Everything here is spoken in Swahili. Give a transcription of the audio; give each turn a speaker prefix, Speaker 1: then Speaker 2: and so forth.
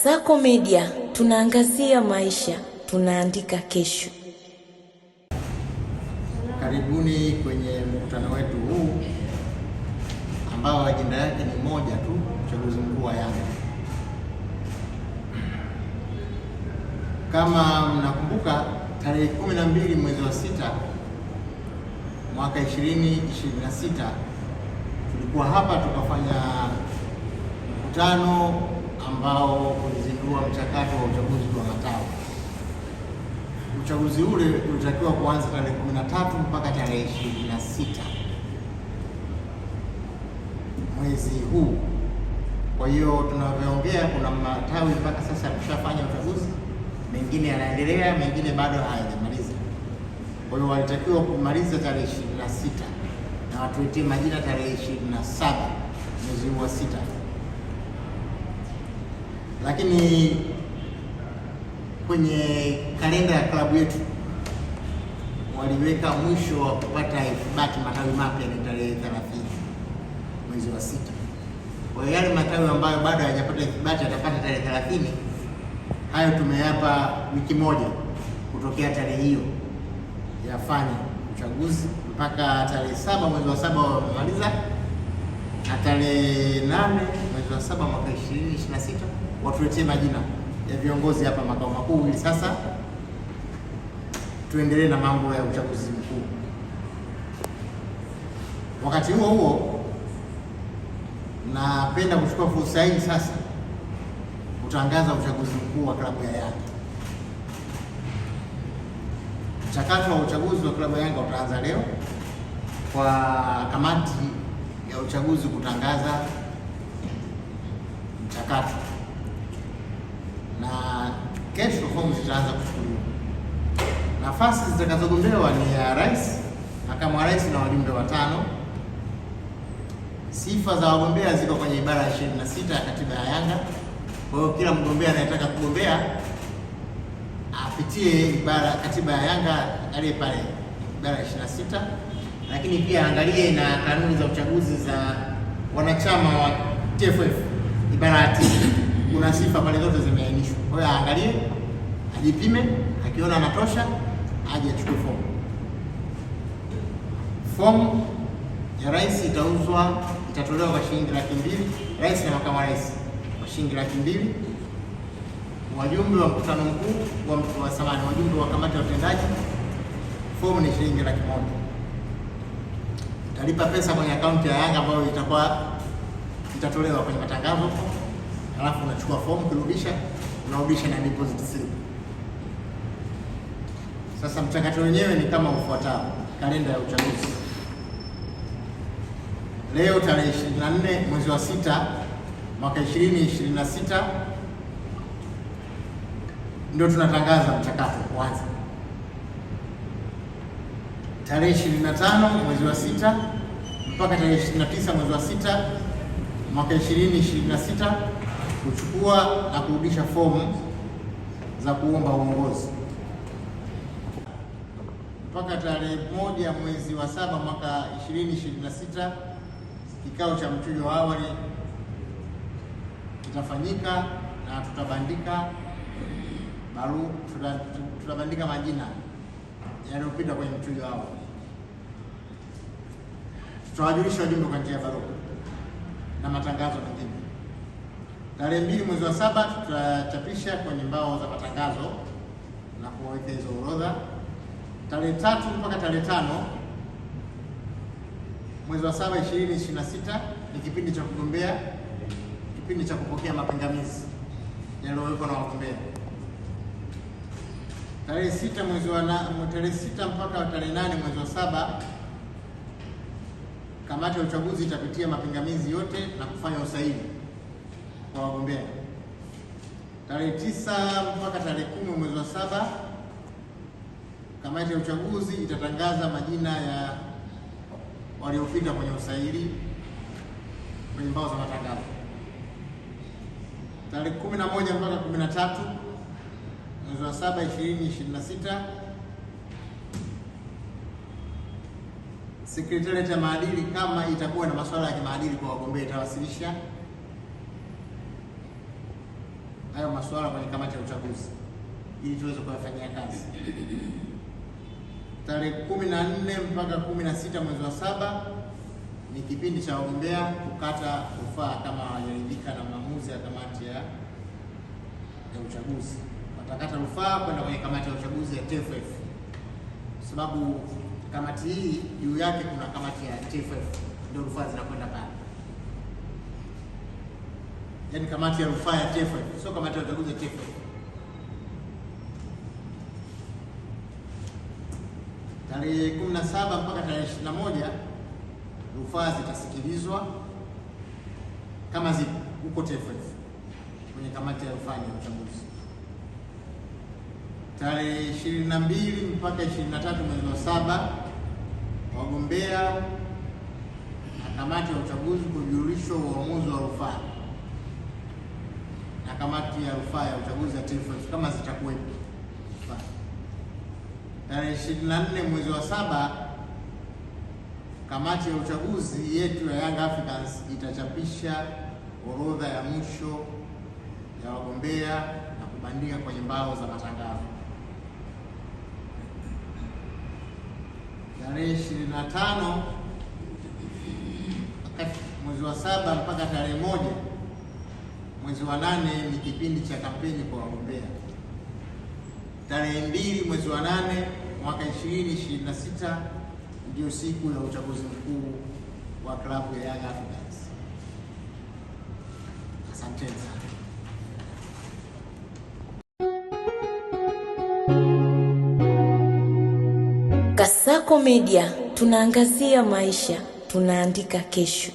Speaker 1: Sako Media, tunaangazia maisha, tunaandika kesho.
Speaker 2: Karibuni kwenye mkutano wetu huu ambao ajenda yake ni moja tu, uchaguzi mkuu wa Yanga. Kama mnakumbuka, tarehe 12 mwezi wa 6 mwaka 2026 tulikuwa hapa tukafanya mkutano ambao ulizindua mchakato wa uchaguzi wa matawi. Uchaguzi ule ulitakiwa kuanza tarehe 13 mpaka tarehe 26 mwezi huu. Kwa hiyo tunavyoongea, kuna matawi mpaka sasa yameshafanya uchaguzi, mengine yanaendelea, mengine bado hayajamaliza. Kwa hiyo walitakiwa kumaliza tarehe 26 na watuletee majina tarehe 27 mwezi huu wa 6. Lakini kwenye kalenda ya klabu yetu waliweka mwisho wa kupata ithibati matawi mapya ni tarehe 30 mwezi wa 6. Kwa hiyo yale matawi ambayo bado hayajapata ithibati yatapata tarehe 30. Hayo tumeyapa wiki moja kutokea tarehe hiyo yafanye uchaguzi mpaka tarehe 7 mwezi wa 7 wamaliza, na tarehe 8 mwezi wa 7 mwaka 2026 watuletee majina ya viongozi hapa makao makuu, ili sasa tuendelee na mambo ya uchaguzi mkuu. Wakati huo huo, napenda kuchukua fursa hii sasa kutangaza uchaguzi mkuu wa klabu ya Yanga. Mchakato wa uchaguzi wa klabu ya Yanga utaanza leo kwa kamati ya uchaguzi kutangaza mchakato, na kesho fomu zitaanza kuchukuliwa. Nafasi zitakazogombewa ni ya rais, makamu wa rais na wajumbe 5. Sifa za wagombea ziko kwenye ibara ya 26 ya katiba ya Yanga. Kwa hiyo kila mgombea anayetaka kugombea apitie katiba ya Yanga aliye pale ibara ya 26, lakini pia angalie na kanuni za uchaguzi za wanachama wa TFF ibara ya 9. Kuna sifa pale zote zimeainishwa. Kwa hiyo aangalie, ajipime, akiona anatosha aje achukue fomu. Fomu ya rais itatolewa kwa shilingi 200,000, rais na makamu wa rais kwa shilingi 200,000. Wajumbe wa mkutano mkuu wajumbe wa kamati ya utendaji, fomu ni shilingi 100,000. Utalipa pesa kwenye akaunti ya Yanga ambayo itatolewa kwenye matangazo, alafu unachukua fomu, unarudisha na deposit slip. Sasa mchakato wenyewe ni kama ufuatao. Kalenda ya uchaguzi: leo tarehe 24 mwezi wa 6 mwaka 2026 ndio tunatangaza mchakato kwanza. Tarehe 25 mwezi wa 6 mpaka tarehe 29 mwezi wa 6 mwaka 2026 kuchukua na kurudisha fomu za kuomba uongozi. Mpaka tarehe 1 mwezi wa 7 mwaka 2026 kikao cha mchujo wa awali kitafanyika na tutabandika majina yanayopita kwenye mchujo wa awali. Tutawajulisha wajumbe kwa njia ya barua na matangazo mengine. Tarehe 2 mwezi wa 7 tutachapisha kwenye mbao za matangazo na kuweka hizo orodha. Tarehe 3 mpaka tarehe 5 mwezi wa 7 2026 ni kipindi cha kugombea, kipindi cha kupokea mapingamizi yaliyowekwa na wagombea. Tarehe 6 mpaka tarehe 8 mwezi wa 7 kamati ya uchaguzi itapitia mapingamizi yote na kufanya usahihi kwa wagombea. Tarehe 9 mpaka tarehe 10 mwezi wa 7 kamati ya uchaguzi itatangaza majina ya waliopita kwenye usahihi kwenye mbao za matangazo. Tarehe 11 mpaka 13 mwezi wa 7 2026 Sekretarieti ya maadili, kama itakuwa na masuala ya kimaadili kwa wagombea, itawasilisha hayo masuala kwenye kamati ya uchaguzi ili tuweze kuyafanyia kazi. Tarehe 14 mpaka 16 mwezi wa 7 ni kipindi cha wagombea kukata rufaa kama hawajaridhika na maamuzi ya kamati ya uchaguzi. Watakata rufaa kwenda kwenye kamati ya uchaguzi ya TFF, kwa sababu kamati hii juu yake kuna kamati ya TFF, ndio rufaa zinakwenda pale. Yaani kamati ya rufaa ya TFF, sio kamati ya uchaguzi ya TFF. Tarehe 17 mpaka tarehe 21 rufaa zitasikilizwa kama zipo huko TFF kwenye kamati ya rufaa ya uchaguzi. Tarehe 22 mpaka 23 mwezi wa 7 wagombea na kamati ya uchaguzi kujulishwa uamuzi wa rufaa na kamati ya rufaa ya uchaguzi ya TFF kama zitakuwepo. Tarehe 24 mwezi wa 7 kamati ya uchaguzi yetu ya Young Africans itachapisha orodha ya mwisho ya wagombea na kubandika kwenye mbao za matangazo. Tarehe 25 mwezi wa 7 mpaka tarehe 1 mwezi wa 8 ni kipindi cha kampeni kwa wagombea. Tarehe 2 mwezi wa 8 mwaka 2026 ndio siku ya uchaguzi mkuu wa klabu ya Young Africans. Asanteni sana.
Speaker 1: Kasako Media, tunaangazia maisha, tunaandika kesho.